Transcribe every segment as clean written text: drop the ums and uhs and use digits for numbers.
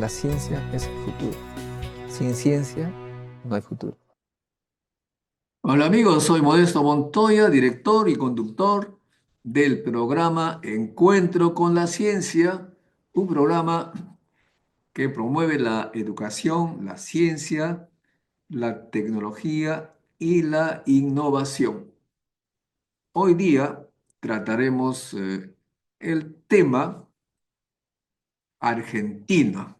la ciencia es el futuro. Sin ciencia no hay futuro. Hola amigos, soy Modesto Montoya, director y conductor del programa Encuentro con la Ciencia, un programa que promueve la educación, la ciencia, la tecnología y la innovación. Hoy día trataremos el tema Argentina.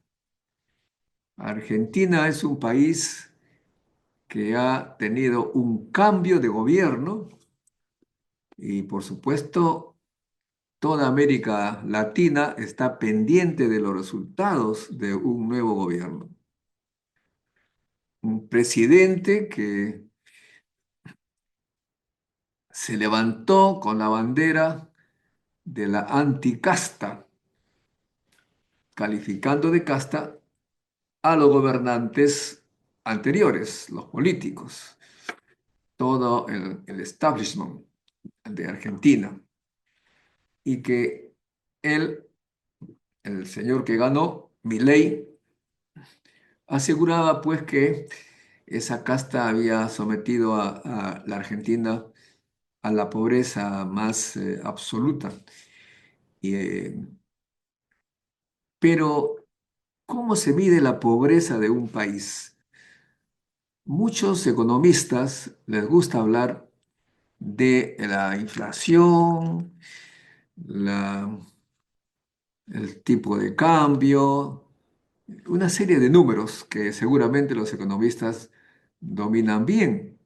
Argentina es un país que ha tenido un cambio de gobierno y por supuesto toda América Latina está pendiente de los resultados de un nuevo gobierno. Un presidente que se levantó con la bandera de la anticasta, calificando de casta a los gobernantes anteriores, los políticos, todo el establishment de Argentina. Y que él, el señor que ganó, Milei, aseguraba pues que esa casta había sometido a la Argentina a la pobreza más absoluta. Y, pero, ¿cómo se mide la pobreza de un país? Muchos economistas les gusta hablar de la inflación, la- el tipo de cambio, una serie de números que seguramente los economistas dominan bien.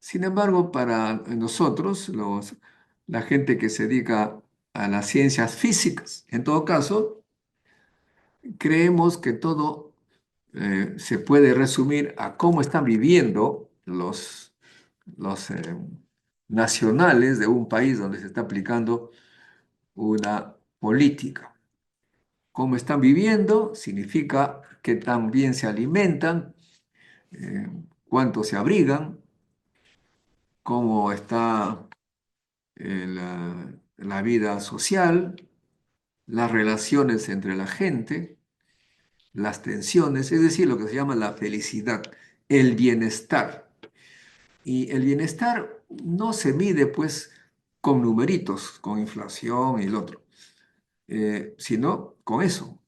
Sin embargo, para nosotros, la gente que se dedica a las ciencias físicas, en todo caso, creemos que todo se puede resumir a cómo están viviendo los nacionales de un país donde se está aplicando una política. Cómo están viviendo significa que también se alimentan, eh, cuánto se abrigan, cómo está la vida social, las relaciones entre la gente, las tensiones, es decir, lo que se llama la felicidad, el bienestar. Y el bienestar no se mide pues con numeritos, con inflación y el otro, sino con eso.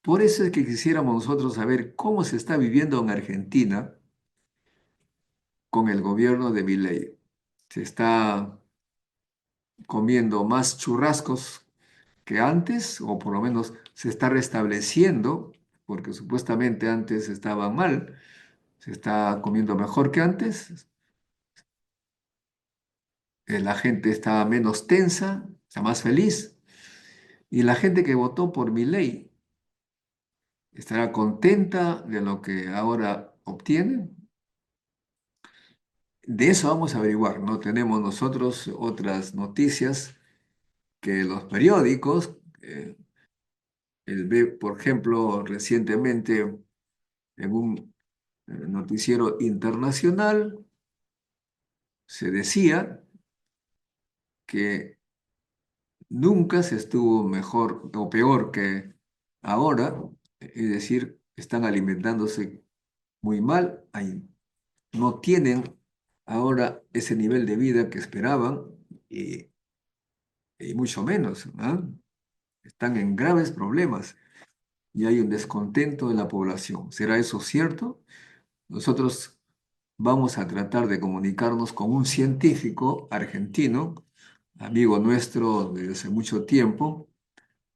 Por eso es que quisiéramos nosotros saber cómo se está viviendo en Argentina con el gobierno de Milei. Se está comiendo más churrascos que antes, o por lo menos se está restableciendo, porque supuestamente antes estaba mal, se está comiendo mejor que antes, la gente está menos tensa, está más feliz, y la gente que votó por mi ley estará contenta de lo que ahora obtiene. De eso vamos a averiguar, no tenemos nosotros otras noticias que los periódicos. Por ejemplo, recientemente en un noticiero internacional se decía que nunca se estuvo mejor o peor que ahora, es decir, están alimentándose muy mal, no tienen ahora ese nivel de vida que esperaban y, y mucho menos, ¿ah? Están en graves problemas y hay un descontento de la población. ¿Será eso cierto? Nosotros vamos a tratar de comunicarnos con un científico argentino, amigo nuestro desde hace mucho tiempo,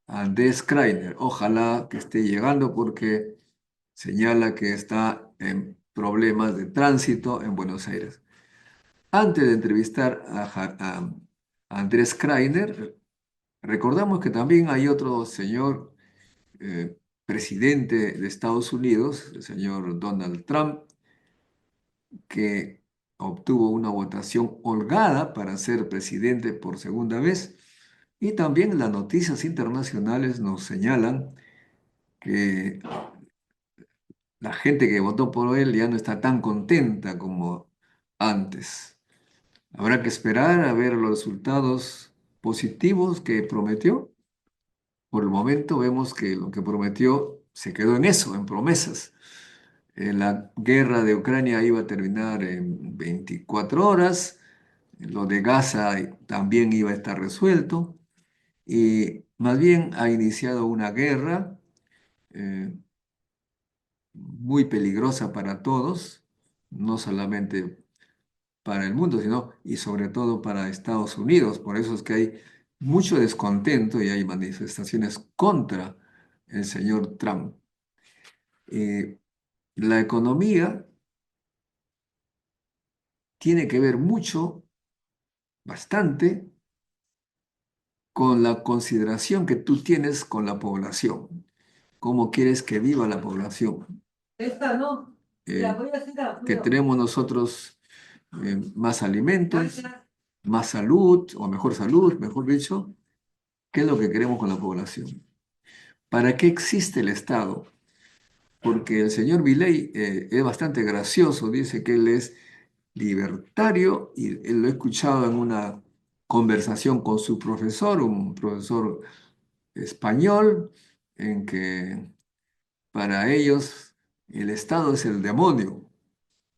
Andrés Kreiner. Ojalá que esté llegando porque señala que está en problemas de tránsito en Buenos Aires. Antes de entrevistar a Andrés Kreiner, recordamos que también hay otro señor eh, presidente de Estados Unidos, el señor Donald Trump, que obtuvo una votación holgada para ser presidente por segunda vez. Y también las noticias internacionales nos señalan que la gente que votó por él ya no está tan contenta como antes. Habrá que esperar a ver los resultados positivos que prometió. por el momento vemos que lo que prometió se quedó en eso, en promesas. La guerra de Ucrania iba a terminar en 24 horas, lo de Gaza también iba a estar resuelto, y más bien ha iniciado una guerra eh, muy peligrosa para todos, no solamente para el mundo, sino y sobre todo para Estados Unidos. Por eso es que hay mucho descontento y hay manifestaciones contra el señor Trump. Eh, la economía tiene que ver mucho, bastante, con la consideración que tú tienes con la población. ¿Cómo quieres que viva la población? Esta no. La voy a hacer que tenemos nosotros más alimentos, más salud, o mejor salud, mejor dicho. ¿Qué es lo que queremos con la población? ¿Para qué existe el Estado? Porque el señor Milei es bastante gracioso, dice que él es libertario y él lo he escuchado en una conversación con su profesor, un profesor español, en que para ellos el Estado es el demonio,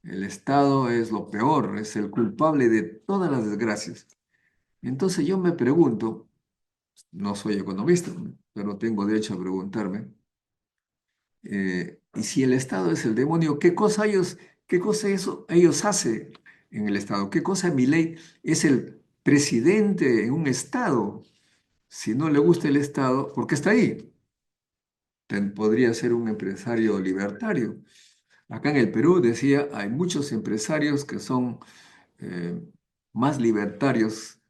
el Estado es lo peor, es el culpable de todas las desgracias. Entonces yo me pregunto, no soy economista, pero tengo derecho a preguntarme, y si el Estado es el demonio, qué cosa ellos hacen en el Estado? ¿Qué cosa Milei es el presidente en un Estado? Si no le gusta el Estado, ¿por qué está ahí? Podría ser un empresario libertario. Acá en el Perú, decía, hay muchos empresarios que son eh, más libertarios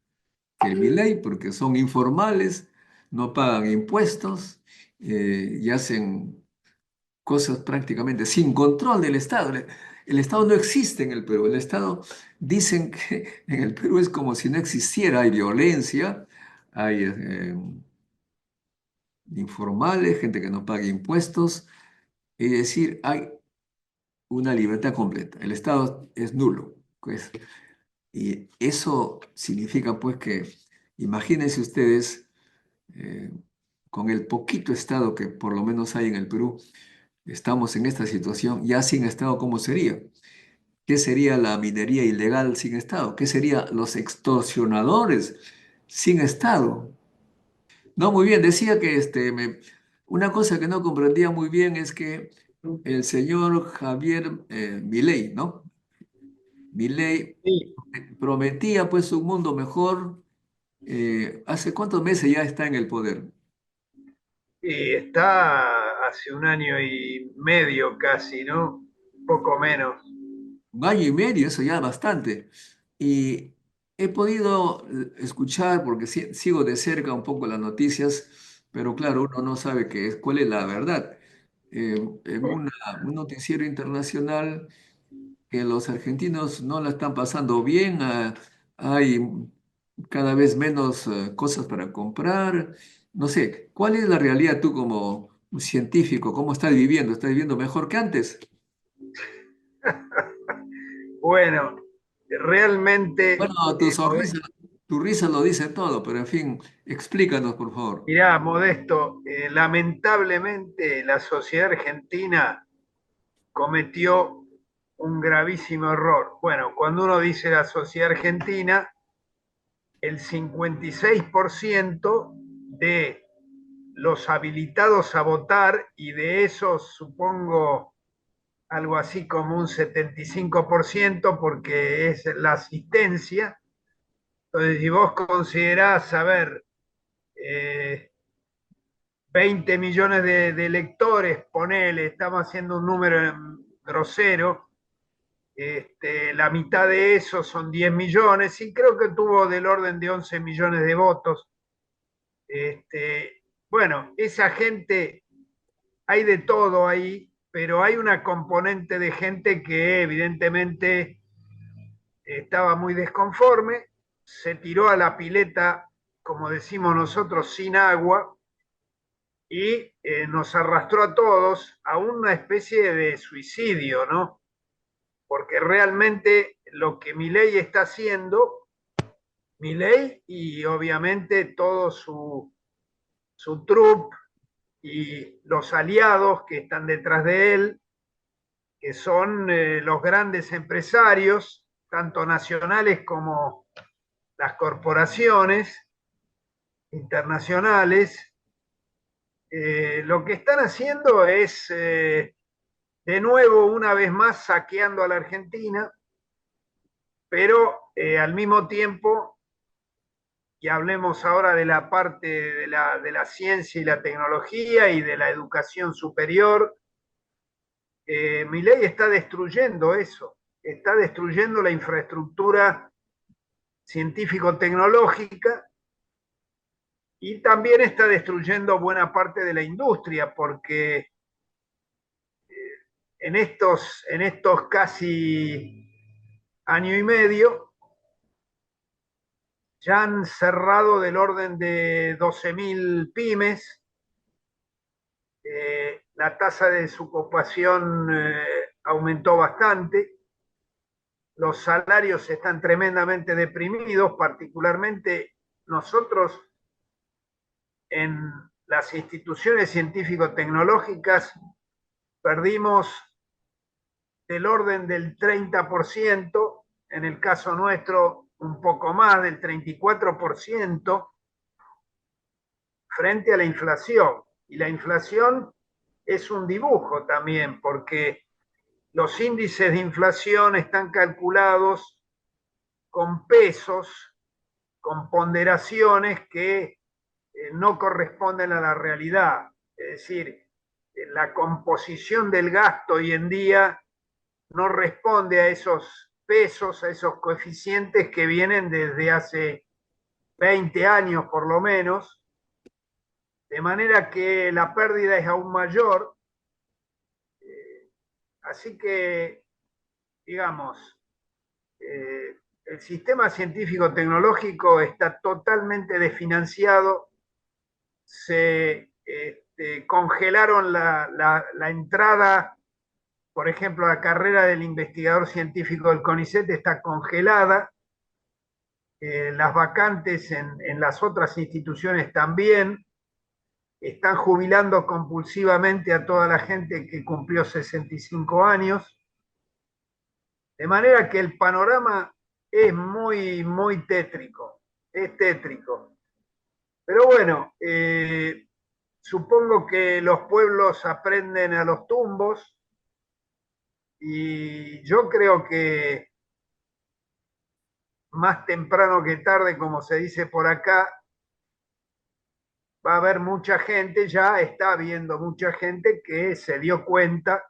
que el Milei porque son informales, no pagan impuestos y hacen cosas prácticamente sin control del Estado. El Estado no existe en el Perú. El Estado, dicen que en el Perú es como si no existiera. Hay violencia, hay informales, gente que no paga impuestos. Es decir, hay una libertad completa. El Estado es nulo, pues. Y eso significa, pues, que imagínense ustedes, eh, con el poquito Estado que por lo menos hay en el Perú, estamos en esta situación, ya sin Estado, ¿cómo sería? ¿Qué sería la minería ilegal sin Estado? ¿Qué serían los extorsionadores sin Estado? No, muy bien, decía que una cosa que no comprendía muy bien es que el señor Javier Milei, ¿no? Milei Sí, prometía pues un mundo mejor. ¿Hace cuántos meses ya está en el poder? y está hace un año y medio casi, ¿no? Poco menos. Un año y medio, eso ya bastante. Y he podido escuchar, porque sigo de cerca un poco las noticias, pero claro, uno no sabe cuál es la verdad. En un noticiero internacional, que los argentinos no la están pasando bien, hay cada vez menos cosas para comprar. No sé, ¿cuál es la realidad tú como un científico? ¿Cómo estás viviendo? ¿Estás viviendo mejor que antes? Bueno, realmente, Bueno, tu risa lo dice todo, pero en fin, explícanos, por favor. mirá, Modesto, lamentablemente la sociedad argentina cometió un gravísimo error. Bueno, cuando uno dice la sociedad argentina, el 56% de los habilitados a votar, y de esos supongo algo así como un 75%, porque es la asistencia. Entonces, si vos considerás, a ver, eh, 20 millones de electores, ponele, estamos haciendo un número grosero, la mitad de eso son 10 millones, y creo que tuvo del orden de 11 millones de votos. Bueno, esa gente, hay de todo ahí, pero hay una componente de gente que evidentemente estaba muy desconforme, se tiró a la pileta, como decimos nosotros, sin agua, y nos arrastró a todos a una especie de suicidio, ¿no? Porque realmente lo que Milei está haciendo, Milei y obviamente todo su troupe y los aliados que están detrás de él, que son los grandes empresarios, tanto nacionales como las corporaciones internacionales. Lo que están haciendo es, de nuevo, una vez más, saqueando a la Argentina, pero al mismo tiempo, y hablemos ahora de la parte de la ciencia y la tecnología y de la educación superior, Milei está destruyendo eso, está destruyendo la infraestructura científico-tecnológica y también está destruyendo buena parte de la industria, porque en estos casi año y medio ya han cerrado del orden de 12.000 pymes, la tasa de desocupación aumentó bastante, los salarios están tremendamente deprimidos, particularmente nosotros en las instituciones científico-tecnológicas perdimos del orden del 30%, en el caso nuestro un poco más, del 34%, frente a la inflación. Y la inflación es un dibujo también, porque los índices de inflación están calculados con pesos, con ponderaciones que no corresponden a la realidad. Es decir, la composición del gasto hoy en día no responde a esos pesos, a esos coeficientes que vienen desde hace 20 años por lo menos, de manera que la pérdida es aún mayor. Así que, digamos, el sistema científico-tecnológico está totalmente desfinanciado, se congelaron la entrada, por ejemplo, la carrera del investigador científico del CONICET está congelada, las vacantes en las otras instituciones también, están jubilando compulsivamente a toda la gente que cumplió 65 años, de manera que el panorama es muy, muy tétrico, es tétrico. Pero bueno, supongo que los pueblos aprenden a los tumbos y yo creo que más temprano que tarde, como se dice por acá, va a haber mucha gente, ya está habiendo mucha gente que se dio cuenta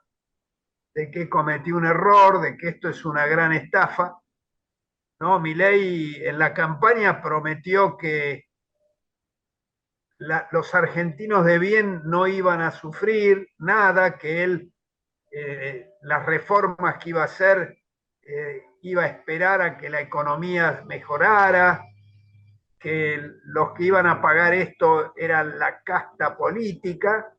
de que cometió un error, de que esto es una gran estafa, ¿no? Milei en la campaña prometió que los argentinos de bien no iban a sufrir nada, que él, las reformas que iba a hacer, iba a esperar a que la economía mejorara, que los que iban a pagar esto eran la casta política,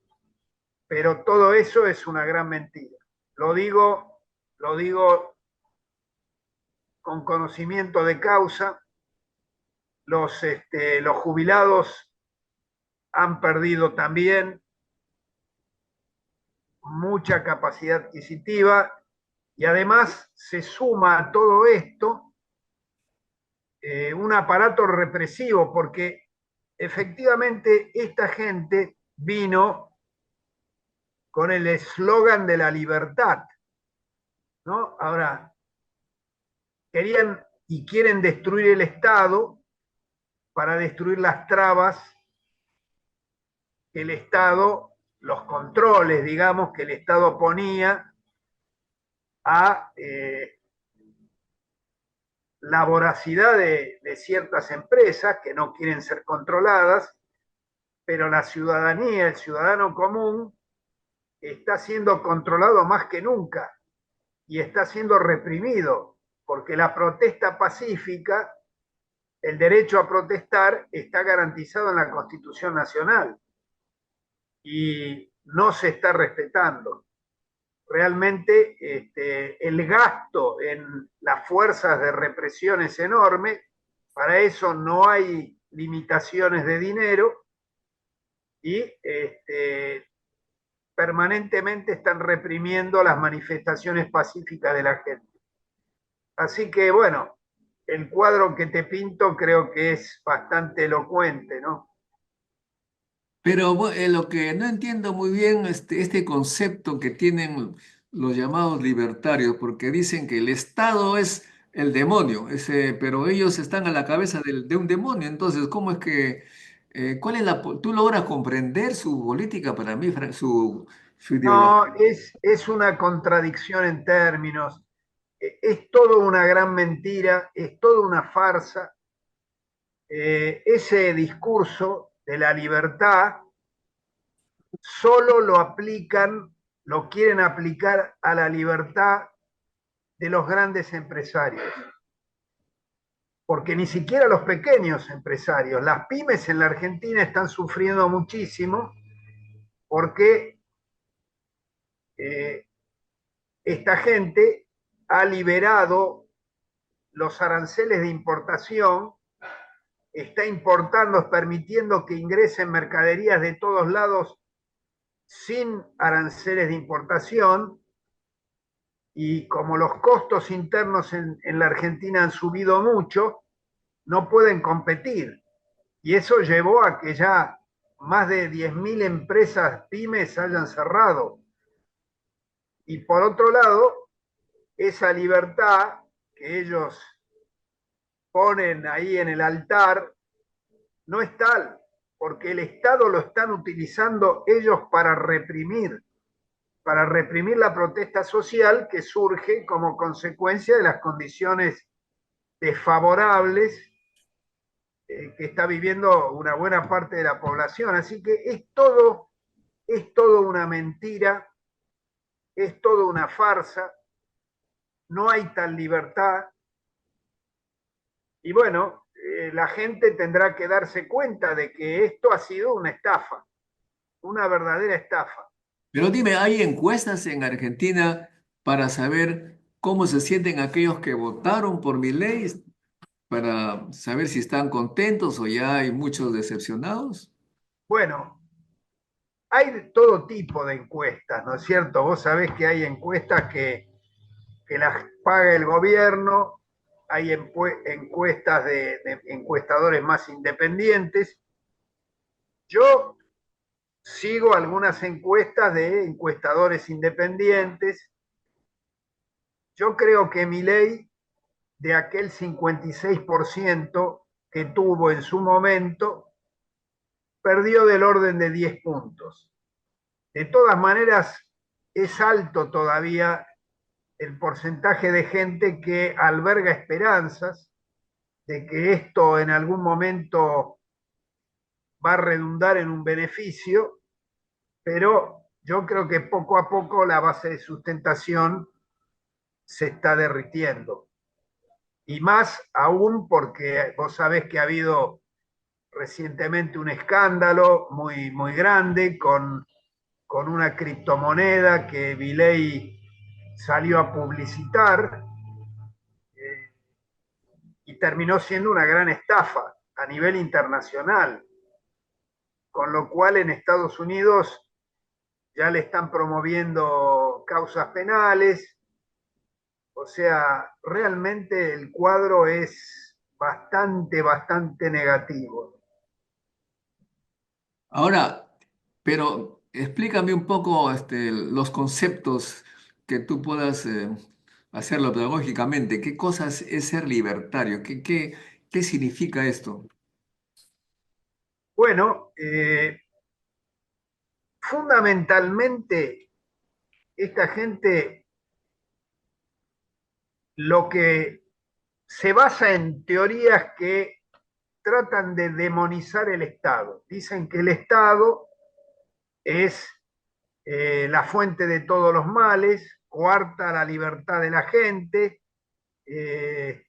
pero todo eso es una gran mentira. Lo digo con conocimiento de causa. Los jubilados han perdido también mucha capacidad adquisitiva y además se suma a todo esto un aparato represivo, porque efectivamente esta gente vino con el eslogan de la libertad, ¿no? Ahora, querían y quieren destruir el Estado para destruir las trabas que el Estado, los controles, digamos, que el Estado ponía a la voracidad de ciertas empresas que no quieren ser controladas, pero la ciudadanía, el ciudadano común, está siendo controlado más que nunca y está siendo reprimido, porque la protesta pacífica, el derecho a protestar, está garantizado en la Constitución Nacional y no se está respetando. Realmente el gasto en las fuerzas de represión es enorme, para eso no hay limitaciones de dinero y permanentemente están reprimiendo las manifestaciones pacíficas de la gente. Así que bueno, el cuadro que te pinto creo que es bastante elocuente, ¿no? Pero lo que no entiendo muy bien este concepto que tienen los llamados libertarios, porque dicen que el Estado es el demonio, pero ellos están a la cabeza de un demonio. Entonces, ¿cómo es que, cuál es tú logras comprender su política para mí, su ideología? No, es una contradicción en términos, es todo una gran mentira, es toda una farsa. Ese discurso de la libertad solo lo aplican, lo quieren aplicar a la libertad de los grandes empresarios, porque ni siquiera los pequeños empresarios, las pymes en la Argentina están sufriendo muchísimo porque eh, esta gente ha liberado los aranceles de importación, está importando, permitiendo que ingresen mercaderías de todos lados sin aranceles de importación, y como los costos internos en la Argentina han subido mucho, no pueden competir. Y eso llevó a que ya más de 10.000 empresas pymes hayan cerrado. Y por otro lado, esa libertad que ellos ponen ahí en el altar no es tal, porque el Estado lo están utilizando ellos para reprimir la protesta social que surge como consecuencia de las condiciones desfavorables que está viviendo una buena parte de la población. Así que es todo una mentira, es todo una farsa, no hay tal libertad. Y bueno, la gente tendrá que darse cuenta de que esto ha sido una estafa, una verdadera estafa. Pero dime, ¿hay encuestas en Argentina para saber cómo se sienten aquellos que votaron por mi ley, para saber si están contentos o ya hay muchos decepcionados? Bueno, hay de todo tipo de encuestas, ¿no es cierto? Vos sabés que hay encuestas que las paga el gobierno, hay encuestas de encuestadores más independientes. Yo sigo algunas encuestas de encuestadores independientes. Yo creo que Milei, de aquel 56% que tuvo en su momento, perdió del orden de 10 puntos. De todas maneras, es alto todavía el porcentaje de gente que alberga esperanzas de que esto en algún momento va a redundar en un beneficio, pero yo creo que poco a poco la base de sustentación se está derritiendo. Y más aún porque vos sabés que ha habido recientemente un escándalo muy grande con una criptomoneda que Milei salió a publicitar, eh, y terminó siendo una gran estafa a nivel internacional, con lo cual en Estados Unidos ya le están promoviendo causas penales. O sea, realmente el cuadro es bastante negativo. Ahora, pero explícame un poco los conceptos que tú puedas hacerlo pedagógicamente. ¿Qué cosas es ser libertario? ¿Qué significa esto? Bueno, fundamentalmente esta gente lo que se basa en teorías que tratan de demonizar el Estado. Dicen que el Estado es la fuente de todos los males, coarta la libertad de la gente, eh,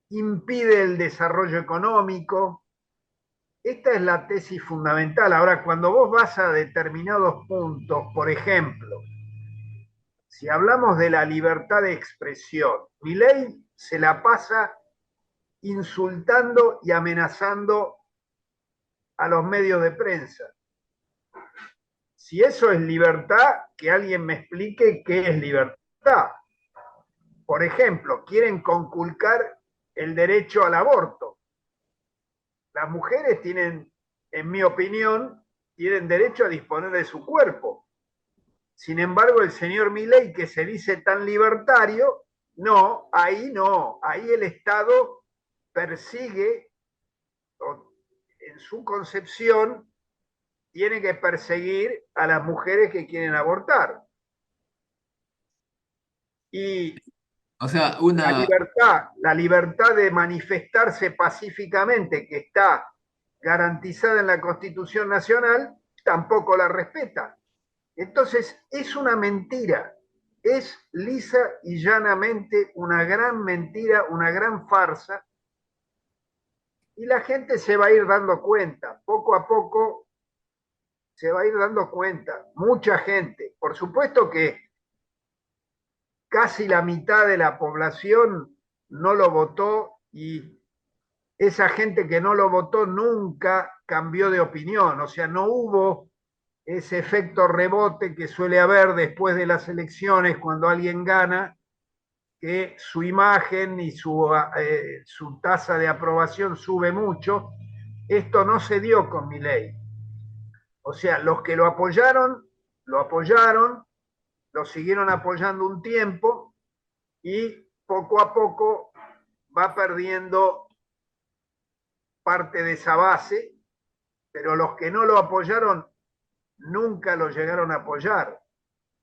impide el desarrollo económico. Esta es la tesis fundamental. Ahora, cuando vos vas a determinados puntos, por ejemplo, si hablamos de la libertad de expresión, Milei se la pasa insultando y amenazando a los medios de prensa. Si eso es libertad, que alguien me explique qué es libertad. Por ejemplo, quieren conculcar el derecho al aborto. Las mujeres tienen, en mi opinión, tienen derecho a disponer de su cuerpo. Sin embargo, el señor Milei, que se dice tan libertario, no, ahí el Estado persigue, en su concepción, tiene que perseguir a las mujeres que quieren abortar. Y O sea, la libertad de manifestarse pacíficamente, que está garantizada en la Constitución Nacional, tampoco la respeta. Entonces, es una mentira, es lisa y llanamente una gran mentira, una gran farsa, y la gente se va a ir dando cuenta, poco a poco se va a ir dando cuenta, mucha gente. Por supuesto que casi la mitad de la población no lo votó y esa gente que no lo votó nunca cambió de opinión, o sea, no hubo ese efecto rebote que suele haber después de las elecciones cuando alguien gana, que su imagen y su tasa de aprobación sube mucho. Esto no se dio con Milei. O sea, los que lo apoyaron, lo siguieron apoyando un tiempo y poco a poco va perdiendo parte de esa base, pero los que no lo apoyaron nunca lo llegaron a apoyar.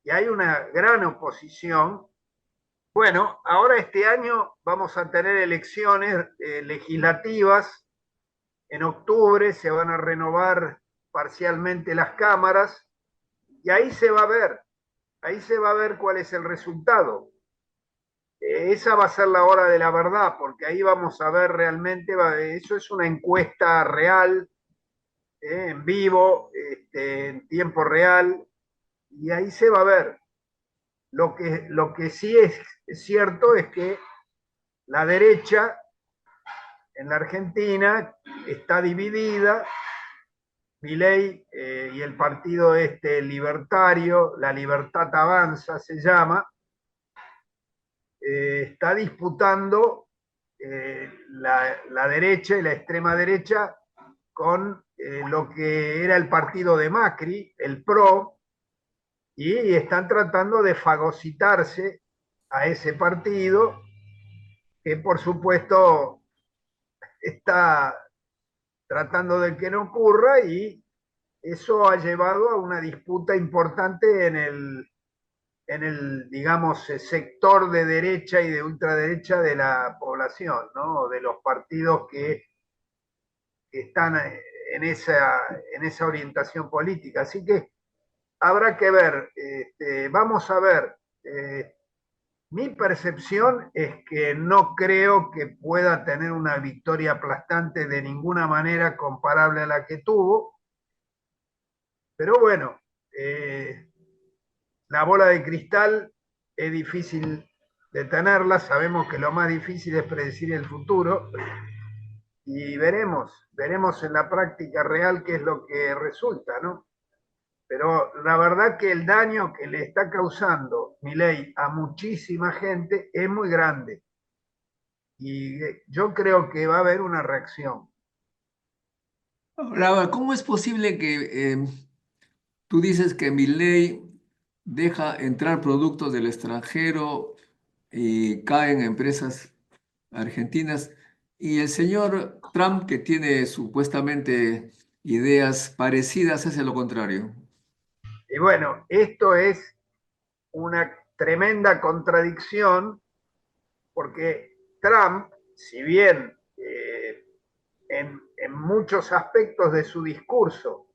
Y hay una gran oposición. Bueno, ahora este año vamos a tener elecciones legislativas. En octubre se van a renovar parcialmente las cámaras y ahí se va a ver cuál es el resultado. Esa va a ser la hora de la verdad, porque ahí vamos a ver realmente, eso es una encuesta real, en vivo, en tiempo real, y ahí se va a ver. Lo que sí es cierto es que la derecha en la Argentina está dividida. Milei y el partido libertario, La Libertad Avanza se llama, está disputando la derecha y la extrema derecha con lo que era el partido de Macri, el PRO, y están tratando de fagocitarse a ese partido, que por supuesto está tratando de que no ocurra, y eso ha llevado a una disputa importante digamos, sector de derecha y de ultraderecha de la población, ¿no? De los partidos que están en esa orientación política. Así que habrá que ver, vamos a ver. Mi percepción es que no creo que pueda tener una victoria aplastante de ninguna manera comparable a la que tuvo, pero bueno, la bola de cristal es difícil de tenerla, sabemos que lo más difícil es predecir el futuro y veremos en la práctica real qué es lo que resulta, ¿no? Pero la verdad que el daño que le está causando Milei a muchísima gente es muy grande y yo creo que va a haber una reacción. ahora, ¿cómo es posible que tú dices que Milei deja entrar productos del extranjero y caen empresas argentinas y el señor Trump, que tiene supuestamente ideas parecidas, hace lo contrario? Y bueno, esto es una tremenda contradicción porque Trump, si bien en muchos aspectos de su discurso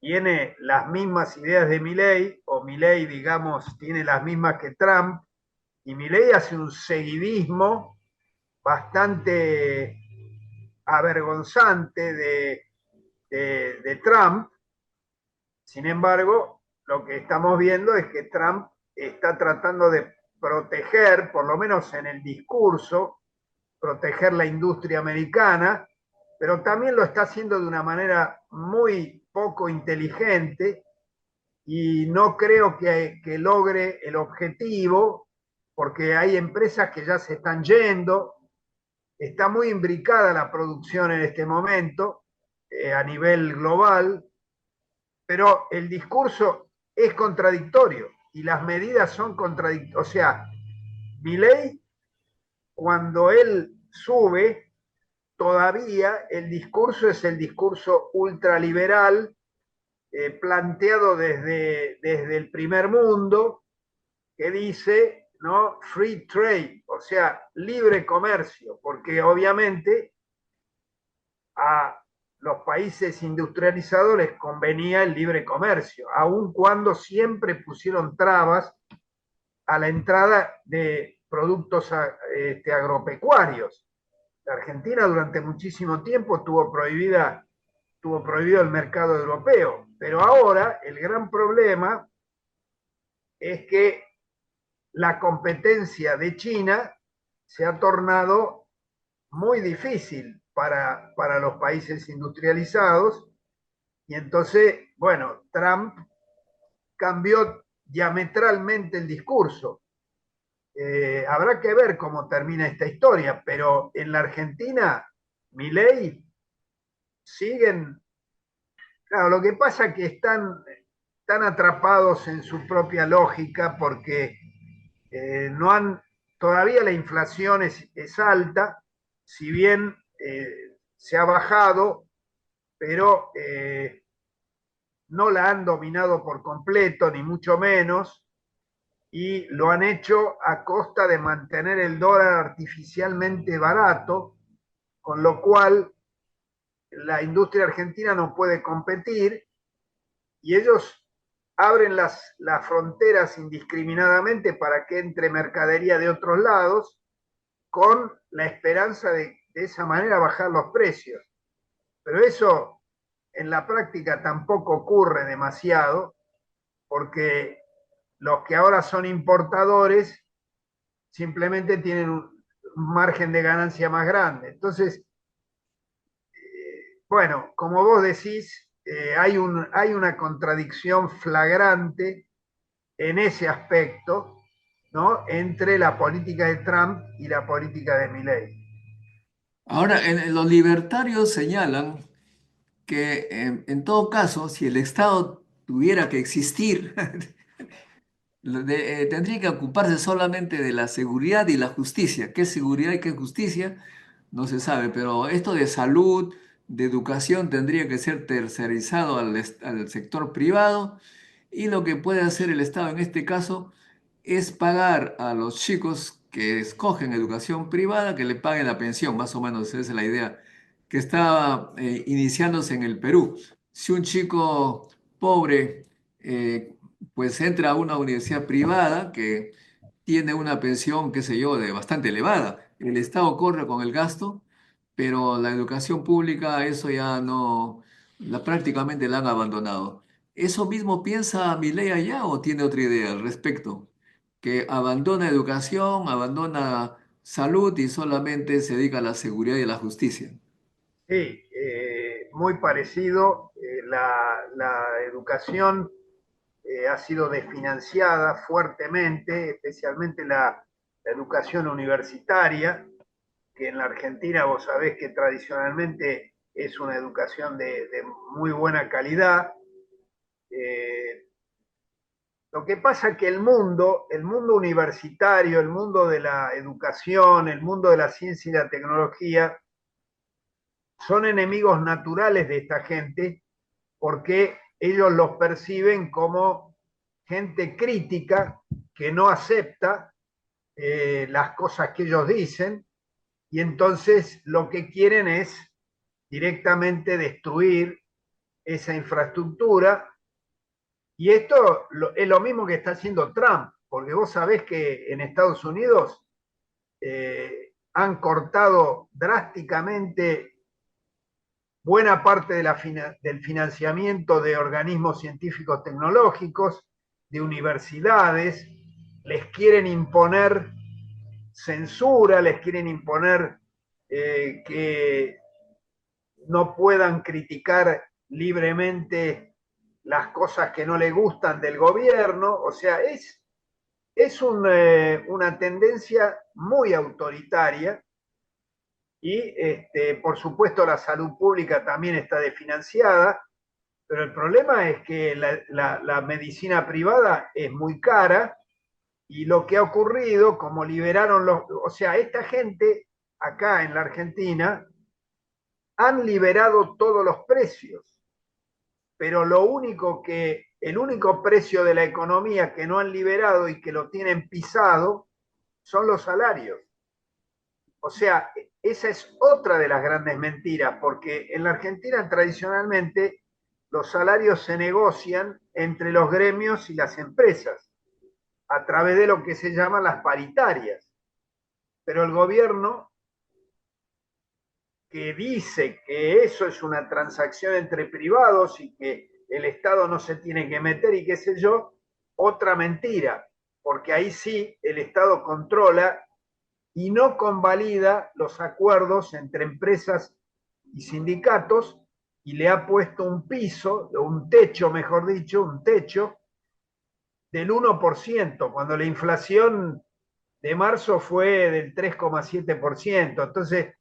tiene las mismas ideas de Milei, o Milei, digamos, tiene las mismas que Trump, y Milei hace un seguidismo bastante avergonzante de Trump. Sin embargo, lo que estamos viendo es que Trump está tratando de proteger, por lo menos en el discurso, proteger la industria americana, pero también lo está haciendo de una manera muy poco inteligente y no creo que logre el objetivo, porque hay empresas que ya se están yendo, está muy imbricada la producción en este momento a nivel global, pero el discurso es contradictorio y las medidas son contradictorias. O sea, Milei, cuando él sube, todavía el discurso es el discurso ultraliberal planteado desde el primer mundo, que dice, ¿no? Free trade, o sea, libre comercio, porque obviamente a los países industrializados les convenía el libre comercio, aun cuando siempre pusieron trabas a la entrada de productos agropecuarios. La Argentina durante muchísimo tiempo tuvo prohibido el mercado europeo, pero ahora el gran problema es que la competencia de China se ha tornado muy difícil para los países industrializados y entonces, bueno, Trump cambió diametralmente el discurso. Habrá que ver cómo termina esta historia, pero en la Argentina, Milei siguen. Claro, lo que pasa es que están atrapados en su propia lógica porque no han, todavía la inflación es alta, si bien se ha bajado, pero no la han dominado por completo, ni mucho menos, y lo han hecho a costa de mantener el dólar artificialmente barato, con lo cual la industria argentina no puede competir y ellos abren las fronteras indiscriminadamente para que entre mercadería de otros lados con la esperanza de esa manera bajar los precios. Pero eso en la práctica tampoco ocurre demasiado porque los que ahora son importadores simplemente tienen un margen de ganancia más grande. Entonces, bueno, como vos decís, hay una contradicción flagrante en ese aspecto, ¿no? Entre la política de Trump y la política de Milley. Ahora, los libertarios señalan que en todo caso, si el Estado tuviera que existir, tendría que ocuparse solamente de la seguridad y la justicia. ¿Qué seguridad y qué justicia? No se sabe, pero esto de salud, de educación, tendría que ser tercerizado al sector privado y lo que puede hacer el Estado en este caso es pagar a los chicos que escogen educación privada, que le paguen la pensión, más o menos esa es la idea que está iniciándose en el Perú. Si un chico pobre pues entra a una universidad privada que tiene una pensión, qué sé yo, de bastante elevada, el Estado corre con el gasto, pero la educación pública, eso ya no, prácticamente la han abandonado. ¿Eso mismo piensa Milei allá o tiene otra idea al respecto? Que abandona educación, abandona salud y solamente se dedica a la seguridad y a la justicia. Sí, muy parecido. La educación ha sido desfinanciada fuertemente, especialmente la educación universitaria, que en la Argentina vos sabés que tradicionalmente es una educación de muy buena calidad. Eh, lo que pasa es que el mundo universitario, el mundo de la educación, el mundo de la ciencia y la tecnología, son enemigos naturales de esta gente porque ellos los perciben como gente crítica que no acepta las cosas que ellos dicen y entonces lo que quieren es directamente destruir esa infraestructura y esto es lo mismo que está haciendo Trump, porque vos sabés que en Estados Unidos han cortado drásticamente buena parte del financiamiento de organismos científicos tecnológicos, de universidades, les quieren imponer censura, les quieren imponer que no puedan criticar libremente las cosas que no les gustan del gobierno. O sea, es una tendencia muy autoritaria y, por supuesto, la salud pública también está desfinanciada, pero el problema es que la medicina privada es muy cara y lo que ha ocurrido, como liberaron o sea, esta gente acá en la Argentina han liberado todos los precios, pero el único precio de la economía que no han liberado y que lo tienen pisado son los salarios. O sea, esa es otra de las grandes mentiras, porque en la Argentina tradicionalmente los salarios se negocian entre los gremios y las empresas a través de lo que se llaman las paritarias. Pero el gobierno, que dice que eso es una transacción entre privados y que el Estado no se tiene que meter y qué sé yo, otra mentira, porque ahí sí el Estado controla y no convalida los acuerdos entre empresas y sindicatos y le ha puesto un piso, un techo, mejor dicho, un techo del 1%, cuando la inflación de marzo fue del 3,7%. Entonces,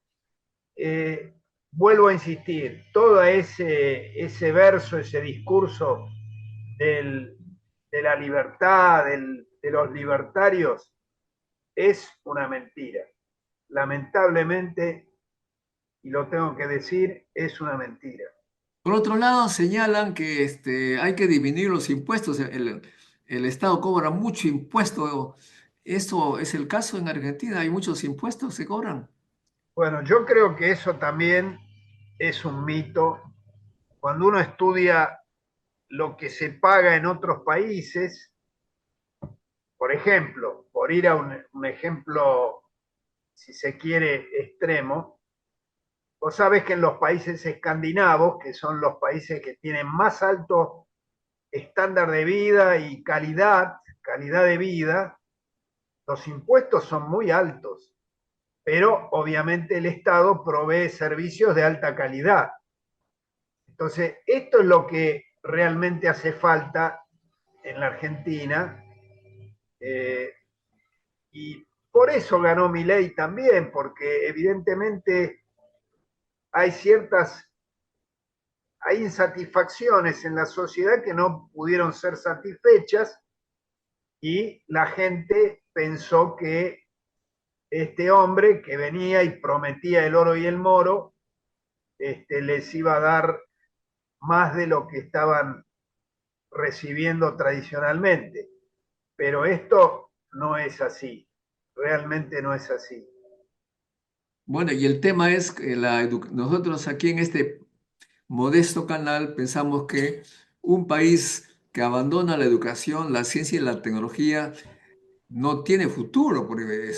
vuelvo a insistir, todo ese verso, ese discurso de la libertad, de los libertarios, es una mentira. Lamentablemente, y lo tengo que decir, es una mentira. Por otro lado, señalan que hay que disminuir los impuestos. El Estado cobra mucho impuesto. ¿Esto es el caso en Argentina? ¿Hay muchos impuestos que se cobran? Bueno, yo creo que eso también es un mito. Cuando uno estudia lo que se paga en otros países, por ejemplo, por ir a un ejemplo, si se quiere, extremo, vos sabés que en los países escandinavos, que son los países que tienen más alto estándar de vida y calidad de vida, los impuestos son muy altos, pero obviamente el Estado provee servicios de alta calidad. Entonces, esto es lo que realmente hace falta en la Argentina, eh, y por eso ganó Milei también, porque evidentemente hay hay insatisfacciones en la sociedad que no pudieron ser satisfechas y la gente pensó que este hombre que venía y prometía el oro y el moro, les iba a dar más de lo que estaban recibiendo tradicionalmente. Pero esto no es así, realmente no es así. Bueno, y el tema es que nosotros aquí en este modesto canal pensamos que un país que abandona la educación, la ciencia y la tecnología no tiene futuro, porque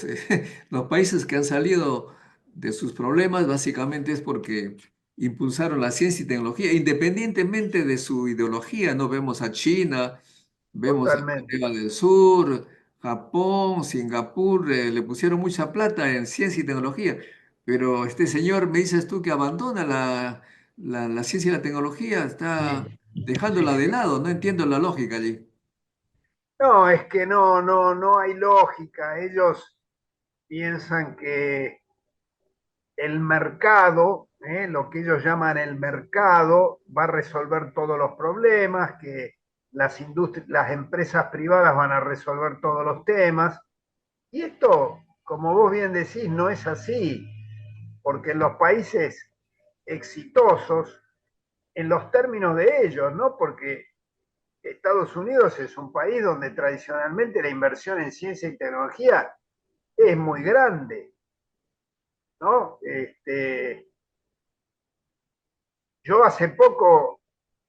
los países que han salido de sus problemas básicamente es porque impulsaron la ciencia y tecnología, independientemente de su ideología. No vemos a China, vemos a Totalmente. Corea del Sur, Japón, Singapur, le pusieron mucha plata en ciencia y tecnología, pero este señor, me dices tú que abandona la ciencia y la tecnología, está dejándola de lado, no entiendo la lógica allí. No, es que no hay lógica. Ellos piensan que el mercado, lo que ellos llaman el mercado, va a resolver todos los problemas, que las empresas privadas van a resolver todos los temas. Y esto, como vos bien decís, no es así, porque en los países exitosos, en los términos de ellos, ¿no? Porque Estados Unidos es un país donde tradicionalmente la inversión en ciencia y tecnología es muy grande, ¿no? Yo hace poco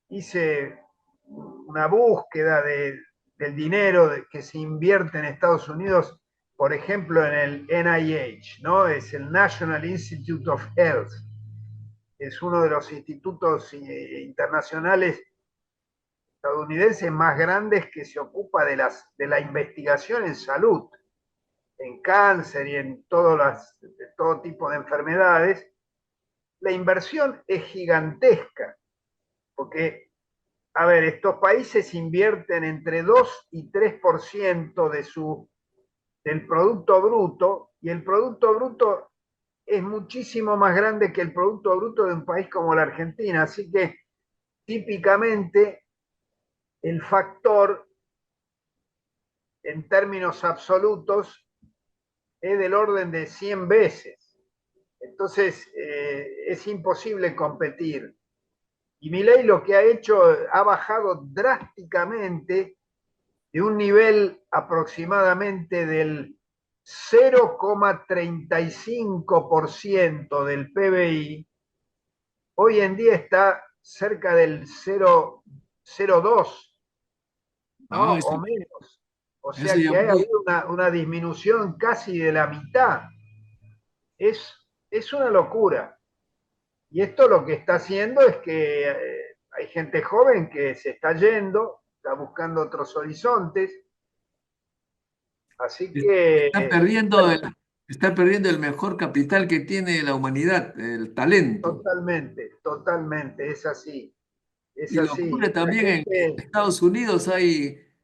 hice una búsqueda del dinero que se invierte en Estados Unidos, por ejemplo, en el NIH, ¿no? Es el National Institute of Health. Es uno de los institutos internacionales estadounidenses más grandes que se ocupa de la investigación en salud, en cáncer y en todo tipo de enfermedades. la inversión es gigantesca, porque, a ver, estos países invierten entre 2 y 3% del Producto Bruto, y el Producto Bruto es muchísimo más grande que el Producto Bruto de un país como la Argentina. Así que típicamente el factor en términos absolutos es del orden de 100 veces. Entonces es imposible competir. Y Milei lo que ha hecho, ha bajado drásticamente de un nivel aproximadamente del 0,35% del PBI, hoy en día está cerca del 0,02, ¿no? Ah, O menos. O eso sea ya que ha muy, habido una disminución casi de la mitad. Es una locura. Y esto lo que está haciendo es que hay gente joven que se está yendo, está buscando otros horizontes. Así que, está perdiendo bueno, está perdiendo el mejor capital que tiene la humanidad, el talento. totalmente, totalmente, es así, es Y lo ocurre así. La también en gente, Estados Unidos.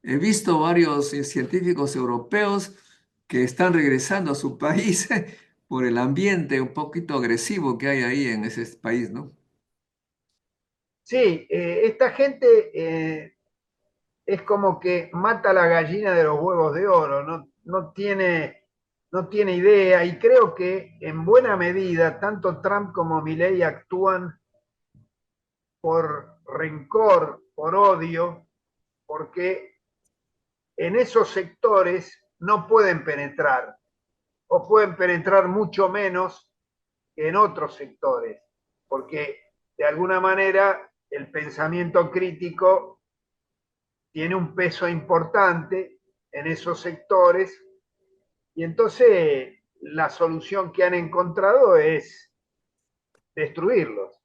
He visto varios científicos europeos que están regresando a su país por el ambiente un poquito agresivo que hay ahí en ese país, ¿no? sí, esta gente es como que mata la gallina de los huevos de oro, no tiene idea y creo que en buena medida tanto Trump como Milley actúan por rencor, por odio, porque en esos sectores no pueden penetrar o pueden penetrar mucho menos que en otros sectores, porque de alguna manera el pensamiento crítico tiene un peso importante en esos sectores y entonces la solución que han encontrado es destruirlos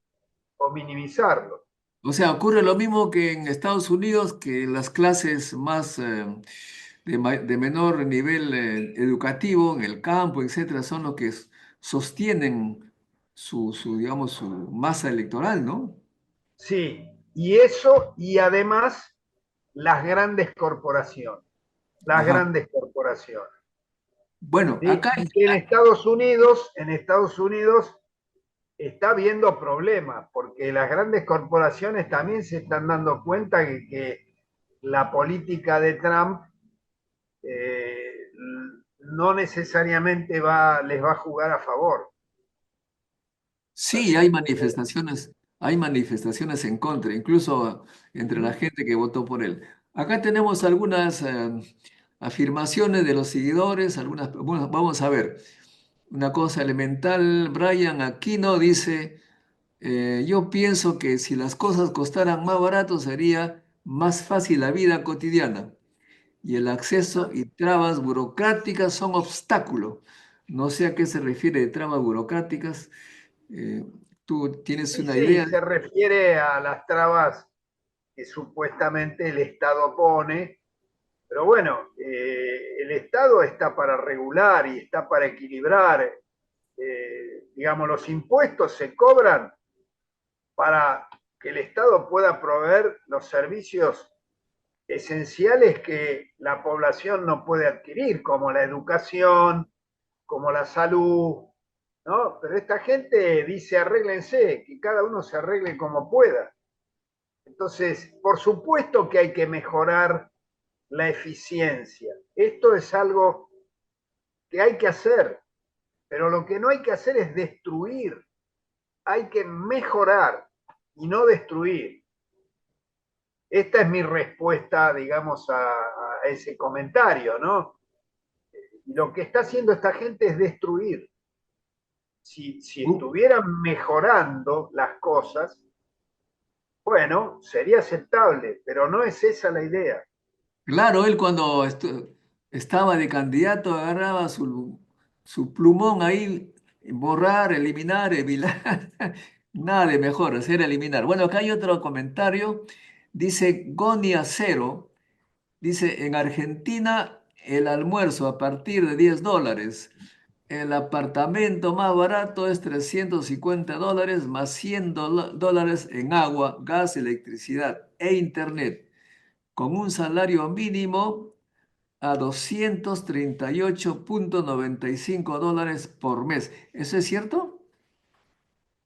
o minimizarlos. O sea, ocurre lo mismo que en Estados Unidos, que las clases más de menor nivel educativo en el campo, etcétera, son los que sostienen digamos, su masa electoral, ¿no? Sí, y eso, y además las Ajá. grandes corporaciones. Bueno, ¿Sí? acá, Y que en Estados Unidos está habiendo problemas, porque las grandes corporaciones también se están dando cuenta que la política de Trump eh, no necesariamente les va a jugar a favor. sí, Así que hay manifestaciones en contra, incluso entre la gente que votó por él. Acá tenemos algunas afirmaciones de los seguidores, bueno, vamos a ver. Una cosa elemental, Brian Aquino dice, yo pienso que si las cosas costaran más barato sería más fácil la vida cotidiana y el acceso y trabas burocráticas son obstáculo. No sé a qué se refiere de trabas burocráticas. Eh, ¿Tú tienes sí, una sí, idea? se refiere a las trabas que supuestamente el Estado pone, pero bueno, el Estado está para regular y está para equilibrar. Digamos, los impuestos se cobran para que el Estado pueda proveer los servicios esenciales que la población no puede adquirir, como la educación, como la salud, ¿no? Pero esta gente dice arréglense, que cada uno se arregle como pueda. Entonces, por supuesto que hay que mejorar la eficiencia. Esto es algo que hay que hacer, pero lo que no hay que hacer es destruir, hay que mejorar y no destruir. Esta es mi respuesta, digamos, a ese comentario, ¿no? Y lo que está haciendo esta gente es destruir. Si Uh, estuvieran mejorando las cosas, bueno, sería aceptable, pero no es esa la idea. claro, él cuando estaba de candidato agarraba su plumón ahí, borrar, eliminar, evitar. Nada de mejor, hacer eliminar. Bueno, acá hay otro comentario. Dice Gonia Cero. Dice, en Argentina el almuerzo a partir de $10. el apartamento más barato es $350 más $100 en agua, gas, electricidad e internet, con un salario mínimo a $238,95 por mes. ¿Eso es cierto?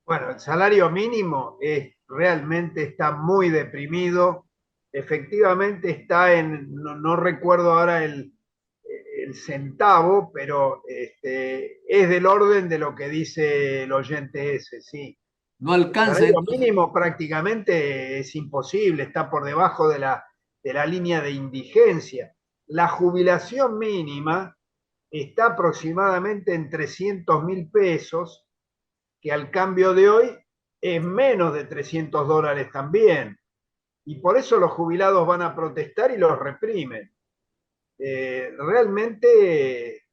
Bueno, el salario mínimo realmente está muy deprimido. Efectivamente está no recuerdo ahora el centavo, pero es del orden de lo que dice el oyente ese, sí. No El alcanza salario entonces. mínimo prácticamente es imposible, está por debajo de la línea de indigencia. La jubilación mínima está aproximadamente en 300.000 pesos, que al cambio de hoy es menos de $300 también. Y por eso los jubilados van a protestar y los reprimen. Realmente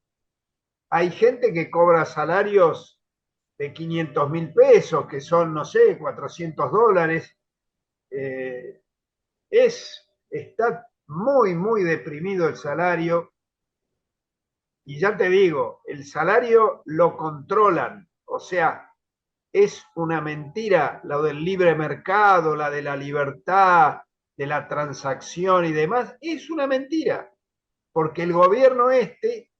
hay gente que cobra salarios de 500.000 pesos, que son, no sé, $400. Eh, Está muy, muy deprimido el salario. Y ya te digo, el salario lo controlan. O sea, es una mentira lo del libre mercado, la de la libertad, de la transacción y demás. Es una mentira, porque el gobierno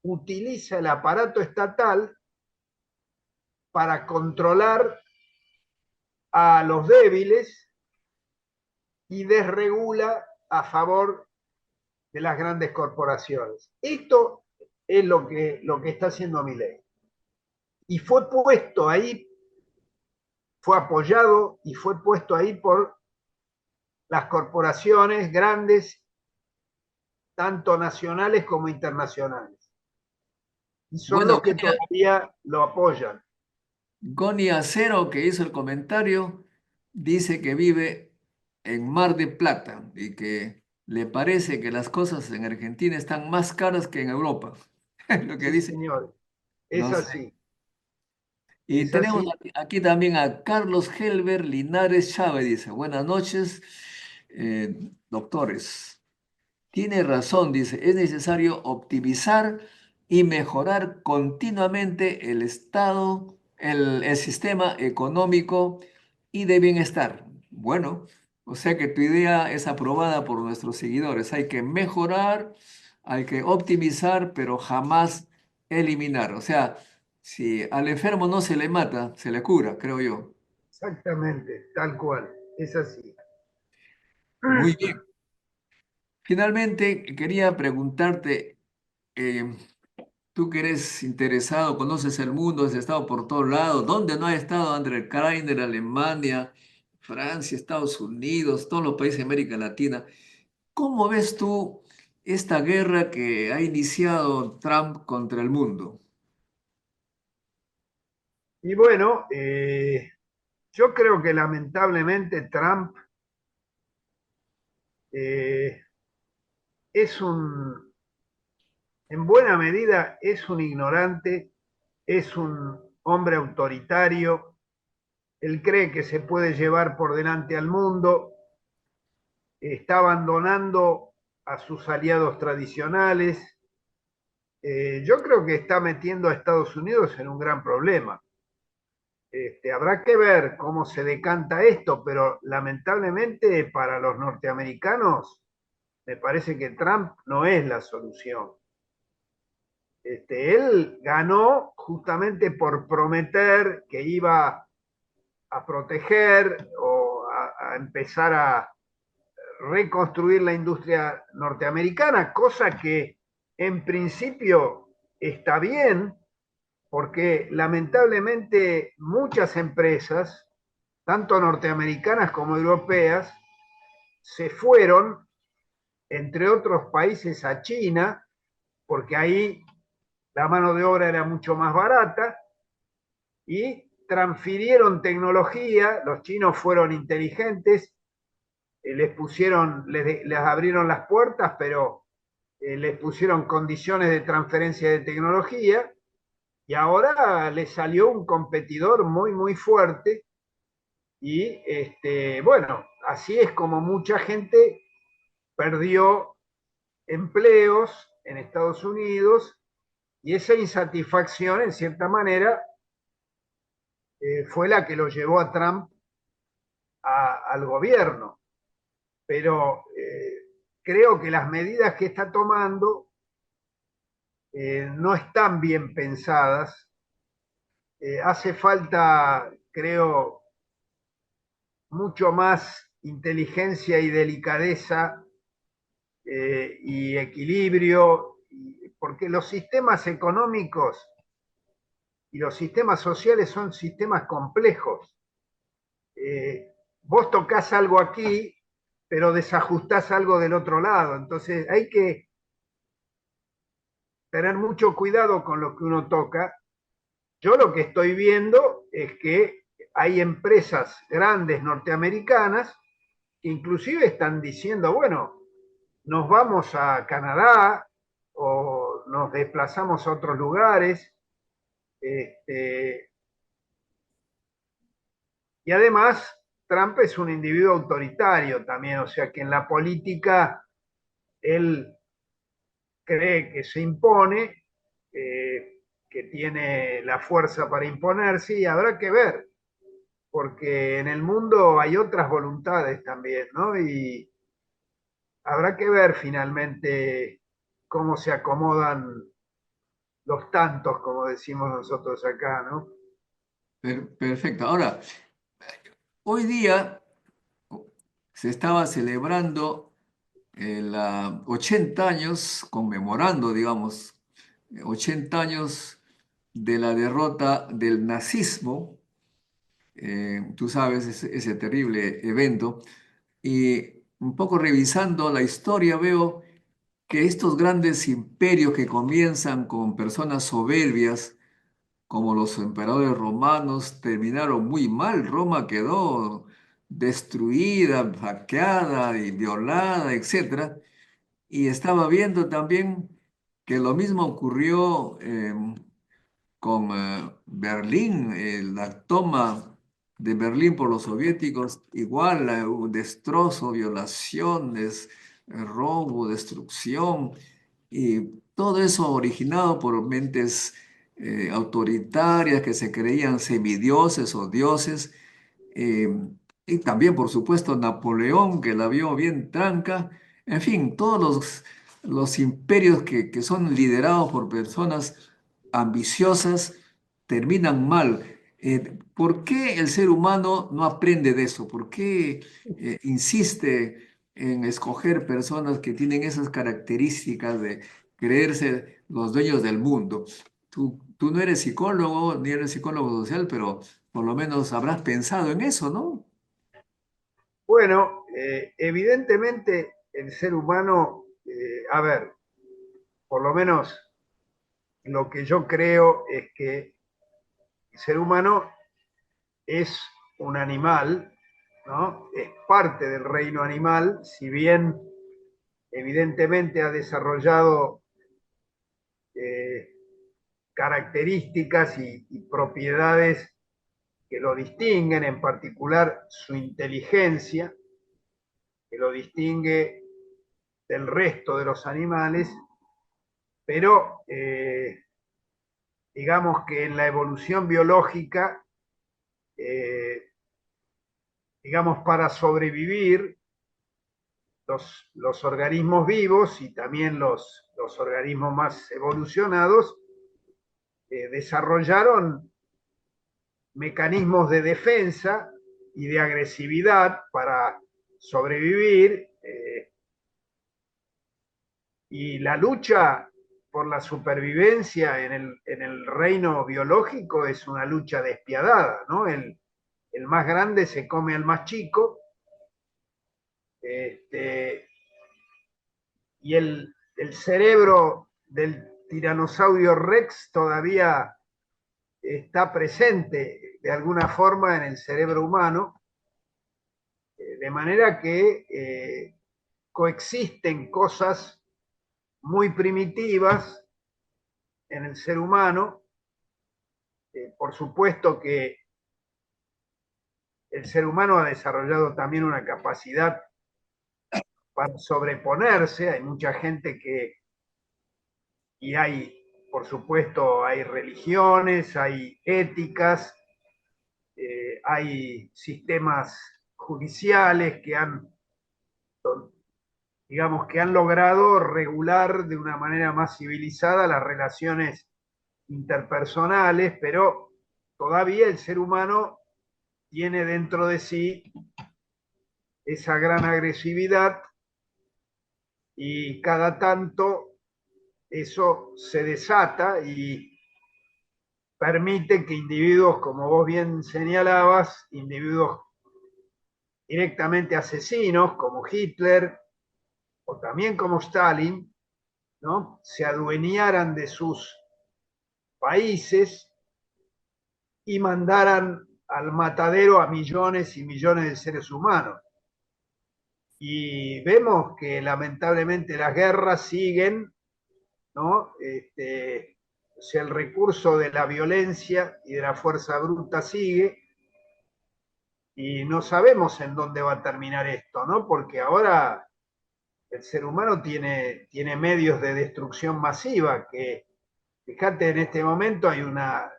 utiliza el aparato estatal para controlar a los débiles y desregula a favor de las grandes corporaciones. Esto es lo que está haciendo Milei. Y fue puesto ahí, fue apoyado y fue puesto ahí por las corporaciones grandes, tanto nacionales como internacionales. Y son Bueno, los que todavía lo apoyan. Goni Acero, que hizo el comentario, dice que vive en Mar de Plata y que le parece que las cosas en Argentina están más caras que en Europa. Lo que Sí, dice, señor. Es no sé. así. Y Es tenemos así. aquí también a Carlos Helber Linares Chávez, dice, buenas noches, doctores. Tiene razón, dice, es necesario optimizar y mejorar continuamente el estado, el sistema económico y de bienestar. Bueno, o sea que tu idea es aprobada por nuestros seguidores. Hay que mejorar, hay que optimizar, pero jamás eliminar. O sea, si al enfermo no se le mata, se le cura, creo yo. Exactamente, tal cual. Es así. Muy bien. Finalmente, quería preguntarte, eh, tú que eres interesado, conoces el mundo, has estado por todos lados. ¿Dónde no ha estado André Kreiner, Alemania, Francia, Estados Unidos, todos los países de América Latina? ¿Cómo ves tú esta guerra que ha iniciado Trump contra el mundo? Y bueno, yo creo que lamentablemente Trump eh, es en buena medida, es un ignorante, es un hombre autoritario. Él cree que se puede llevar por delante al mundo, está abandonando a sus aliados tradicionales. Yo creo que está metiendo a Estados Unidos en un gran problema. Habrá que ver cómo se decanta esto, pero lamentablemente para los norteamericanos me parece que Trump no es la solución. Él ganó justamente por prometer que iba a proteger o a empezar a reconstruir la industria norteamericana, cosa que en principio está bien, porque lamentablemente muchas empresas, tanto norteamericanas como europeas, se fueron, entre otros países, a China, porque ahí la mano de obra era mucho más barata, y transfirieron tecnología. Los chinos fueron inteligentes, les abrieron las puertas, pero les pusieron condiciones de transferencia de tecnología, y ahora les salió un competidor muy, muy fuerte. Y bueno, así es como mucha gente perdió empleos en Estados Unidos Y esa insatisfacción, en cierta manera, fue la que lo llevó a Trump al gobierno. Pero creo que las medidas que está tomando no están bien pensadas. Hace falta, creo, mucho más inteligencia y delicadeza y equilibrio, porque los sistemas económicos y los sistemas sociales son sistemas complejos. Vos tocás algo aquí, pero desajustás algo del otro lado. Entonces hay que tener mucho cuidado con lo que uno toca. Yo lo que estoy viendo es que hay empresas grandes norteamericanas que inclusive están diciendo, bueno, nos vamos a Canadá o nos desplazamos a otros lugares. Y además, Trump es un individuo autoritario también, o sea que en la política él cree que se impone, que tiene la fuerza para imponerse y habrá que ver, porque en el mundo hay otras voluntades también, ¿no? Y habrá que ver finalmente cómo se acomodan los tantos, como decimos nosotros acá, ¿no? Perfecto. Ahora, hoy día se estaba celebrando 80 años, conmemorando, digamos, 80 años de la derrota del nazismo. Tú sabes ese terrible evento. Y un poco revisando la historia veo que estos grandes imperios que comienzan con personas soberbias, como los emperadores romanos, terminaron muy mal. Roma quedó destruida, saqueada y violada, etcétera. Y estaba viendo también que lo mismo ocurrió con Berlín, la toma de Berlín por los soviéticos, igual, un destrozo, violaciones, robo, destrucción, y todo eso originado por mentes autoritarias que se creían semidioses o dioses. eh, y también, por supuesto, Napoleón, que la vio bien tranca. En fin, todos los imperios que son liderados por personas ambiciosas terminan mal. ¿Por qué el ser humano no aprende de eso? ¿Por qué insiste en escoger personas que tienen esas características de creerse los dueños del mundo? Tú no eres psicólogo, ni eres psicólogo social, pero por lo menos habrás pensado en eso, ¿no? Bueno, evidentemente el ser humano, a ver, por lo menos lo que yo creo es que el ser humano es un animal, ¿no? Es parte del reino animal, si bien evidentemente ha desarrollado eh, características y propiedades que lo distinguen, en particular su inteligencia, que lo distingue del resto de los animales, pero digamos que en la evolución biológica, eh, digamos, para sobrevivir, los organismos vivos y también los organismos más evolucionados desarrollaron mecanismos de defensa y de agresividad para sobrevivir, y la lucha por la supervivencia en el reino biológico es una lucha despiadada, ¿no? El más grande se come al más chico, este, y el cerebro del tiranosaurio Rex todavía está presente de alguna forma en el cerebro humano, de manera que coexisten cosas muy primitivas en el ser humano. Por supuesto que el ser humano ha desarrollado también una capacidad para sobreponerse. Hay mucha gente que, y hay por supuesto, hay religiones, hay éticas, hay sistemas judiciales que han, digamos, que han logrado regular de una manera más civilizada las relaciones interpersonales, pero todavía el ser humano tiene dentro de sí esa gran agresividad y cada tanto eso se desata y permite que individuos, como vos bien señalabas, individuos directamente asesinos como Hitler o también como Stalin, ¿no? Se adueñaran de sus países y mandaran al matadero a millones y millones de seres humanos. Y vemos que lamentablemente las guerras siguen, ¿no? O sea, el recurso de la violencia y de la fuerza bruta sigue, y no sabemos en dónde va a terminar esto, ¿no? Porque ahora el ser humano tiene medios de destrucción masiva que, fíjate, en este momento hay una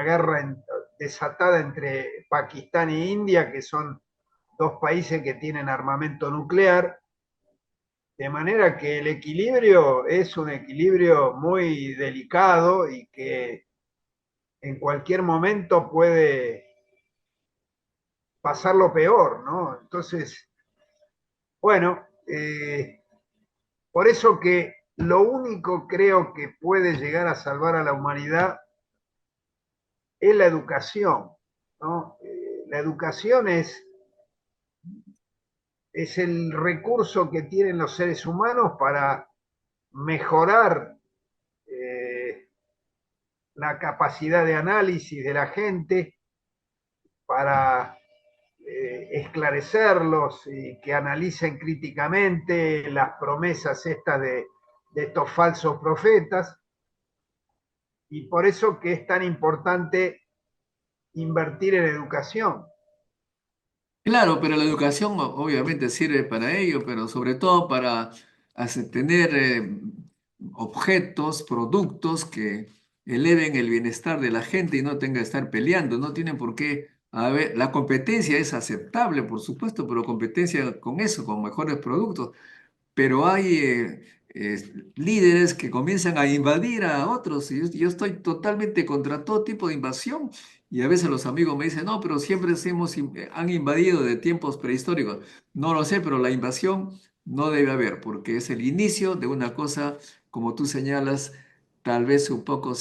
guerra desatada entre Pakistán e India, que son dos países que tienen armamento nuclear, de manera que el equilibrio es un equilibrio muy delicado y que en cualquier momento puede pasar lo peor, ¿no? Entonces, bueno, por eso que lo único creo que puede llegar a salvar a la humanidad es la educación, ¿no? La educación es el recurso que tienen los seres humanos para mejorar la capacidad de análisis de la gente, para esclarecerlos y que analicen críticamente las promesas estas de estos falsos profetas. Y por eso que es tan importante invertir en educación. Claro, pero la educación obviamente sirve para ello, pero sobre todo para tener objetos, productos que eleven el bienestar de la gente y no tenga que estar peleando. No tienen por qué haber. La competencia es aceptable, por supuesto, pero competencia con eso, con mejores productos, pero hay líderes que comienzan a invadir a otros y yo estoy totalmente contra todo tipo de invasión y a veces los amigos me dicen, no, pero siempre han invadido de tiempos prehistóricos. No lo sé, pero la invasión no debe haber porque es el inicio de una cosa, como tú señalas, tal vez un poco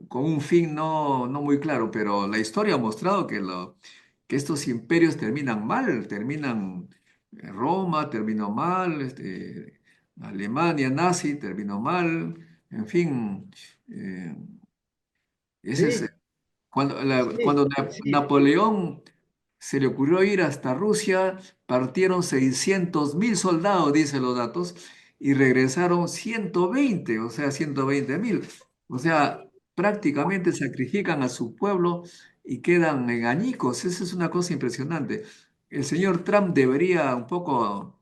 con un fin no muy claro, pero la historia ha mostrado que estos imperios terminan mal, terminan Roma terminó mal, Alemania nazi terminó mal, en fin, eh, ese es, Sí, sí, cuando sí. Napoleón se le ocurrió ir hasta Rusia, partieron 600.000 soldados, dicen los datos, y regresaron 120, o sea, 120.000. O sea, prácticamente sacrifican a su pueblo y quedan en añicos. Esa es una cosa impresionante. El señor Trump debería un poco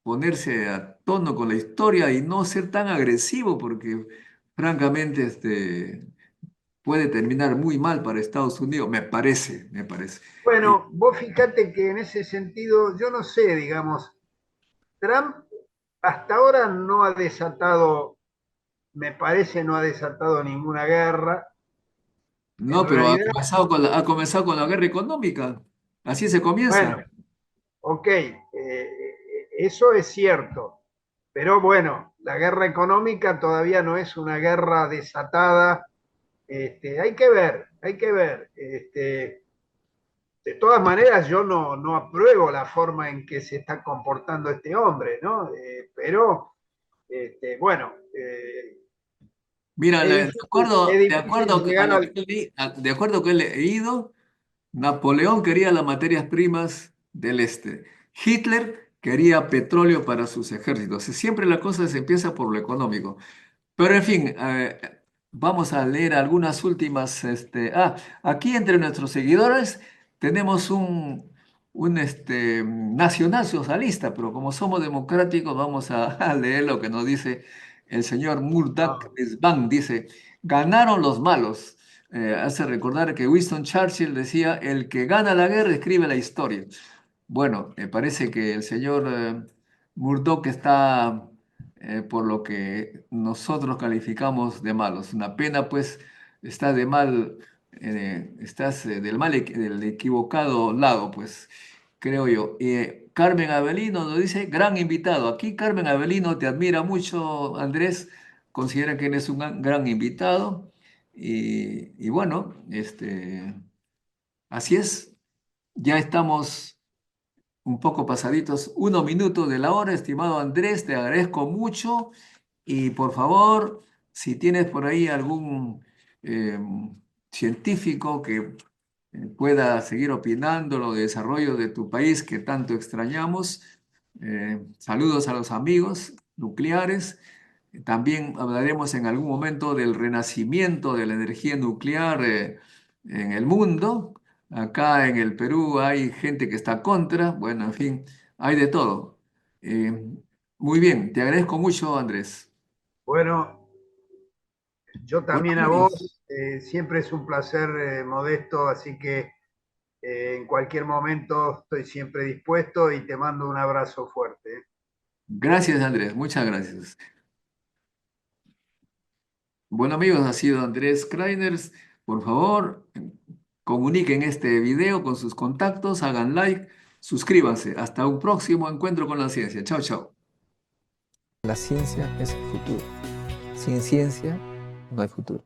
ponerse a tono con la historia y no ser tan agresivo, porque francamente puede terminar muy mal para Estados Unidos, me parece, me parece. Y Bueno, vos fíjate que en ese sentido, yo no sé, digamos, Trump hasta ahora no ha desatado, me parece, no ha desatado ninguna guerra. En no, pero realidad, ha comenzado con la guerra económica. Así se comienza. bueno, ok, eso es cierto, pero bueno, la guerra económica todavía no es una guerra desatada. Hay que ver, hay que ver. De todas maneras, yo no apruebo la forma en que se está comportando este hombre, ¿no? Pero, bueno, Mira, es de difícil acuerdo a llegar lo que al... de acuerdo que he leído, Napoleón quería las materias primas del este. Hitler quería petróleo para sus ejércitos. Siempre la cosa se empieza por lo económico. Pero en fin, vamos a leer algunas últimas. Aquí entre nuestros seguidores tenemos un nacional socialista, pero como somos democráticos, vamos a, a leer lo que nos dice el señor Murdoch Ah, Svan dice, ganaron los malos. Hace recordar que Winston Churchill decía, el que gana la guerra escribe la historia. Bueno, me parece que el señor Murdoch está por lo que nosotros calificamos de malos. Una pena, pues, está de mal, estás del equivocado lado, pues, creo yo. Carmen Avelino nos dice, gran invitado. Aquí Carmen Avelino te admira mucho, Andrés, considera que eres un gran invitado. Y bueno, así es. Ya estamos un poco pasaditos, 1 minuto de la hora, estimado Andrés, te agradezco mucho y por favor, si tienes por ahí algún eh, científico que pueda seguir opinando lo de desarrollo de tu país que tanto extrañamos, saludos a los amigos nucleares. También hablaremos en algún momento del renacimiento de la energía nuclear en el mundo. Acá en el Perú hay gente que está contra, bueno, en fin, hay de todo. Eh, Muy bien, te agradezco mucho, Andrés. bueno, yo Bueno, también a amigos, vos, siempre es un placer, Modesto, así que en cualquier momento estoy siempre dispuesto y te mando un abrazo fuerte. gracias, Andrés, muchas gracias. Bueno, amigos, ha sido Andrés Kreiners. Por favor, comuniquen este video con sus contactos, hagan like, suscríbanse. Hasta un próximo encuentro con la ciencia. Chao, chao. La ciencia es el futuro. Sin ciencia no hay futuro.